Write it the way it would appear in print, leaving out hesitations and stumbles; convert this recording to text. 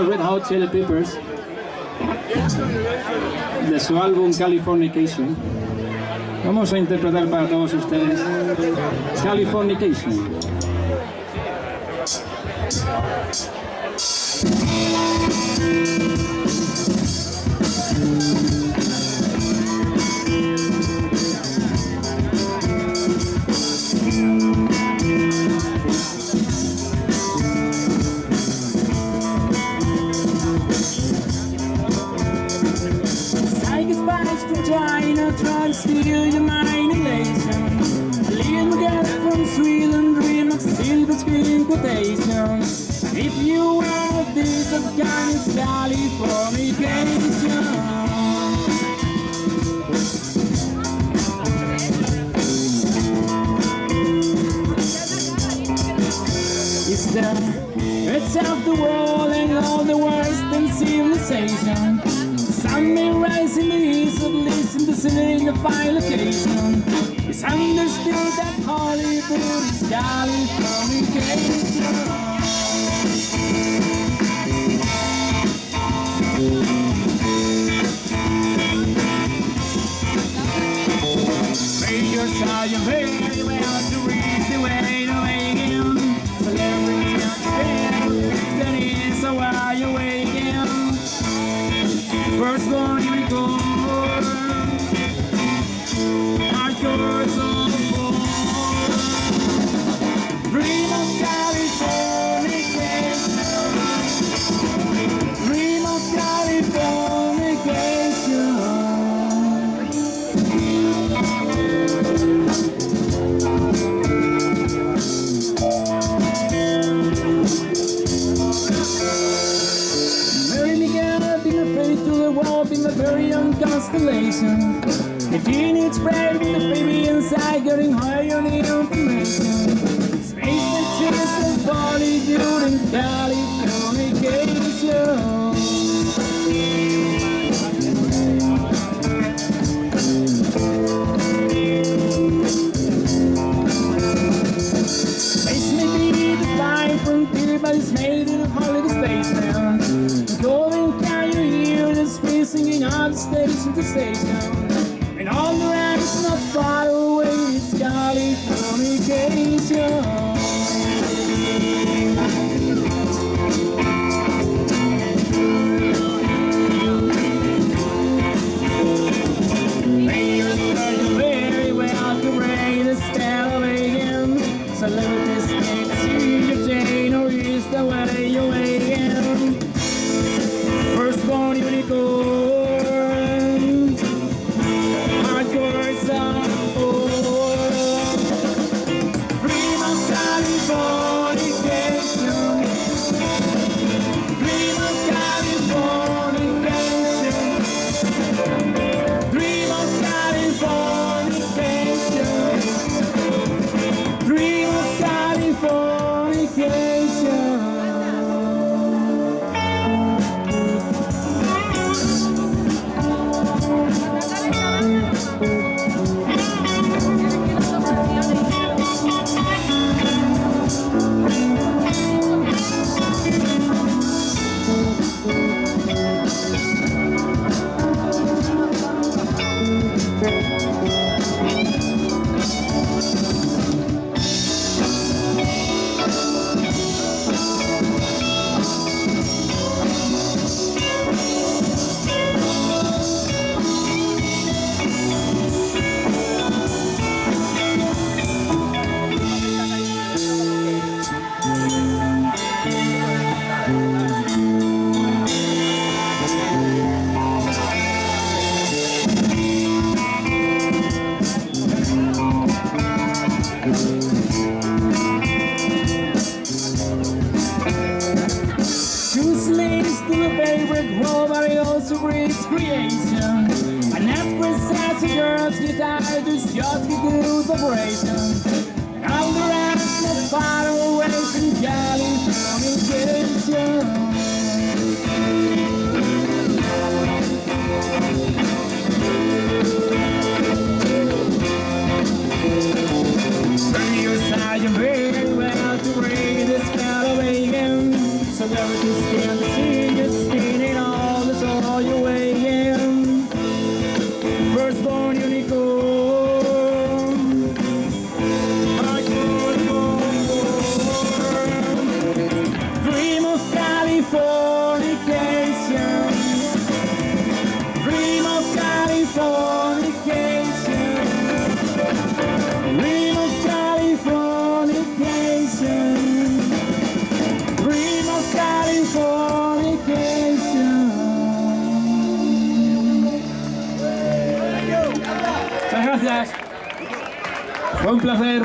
Red Hot Chili Peppers de su álbum Californication. Vamos a interpretar para todos ustedes Californication. Trying to steal your mind elation. Little girl from Sweden, dream of silver screen quotation. If you want this of kind of Californication. It's the edge of the world and all the Western civilization. Sun may rise in the east, at least in the city of my location. It's understood that Hollywood is Californication. Figures are you very well to reach the way to make him. Celebrities not fair, that is how are you waking. First one you go, hardcore's on the floor. Dream of Californication. Dream of Californication. To the world in a very young constellation. A teenage bride with a baby inside, getting higher on the information. Space that changed the body during Californication. Space may be the flying frontier, but it's made in a holiday space now. Going singing on station to station, and all the rest is not far away. It's Californication. Players learn very well to break the spell of again. Celebrities can't see your chain, or is the way you're waking. Firstborn unicorn, hardcore's on the floor. Dream of Californication. Dream of Californication. Dream of Californication. Dream of Californication. Creation. An actress as a girl's guitar just to do the vibration. And all the rest not far away from Californication. From your side you're very well to read this spell of again. So there is this can see gracias. Fue un placer.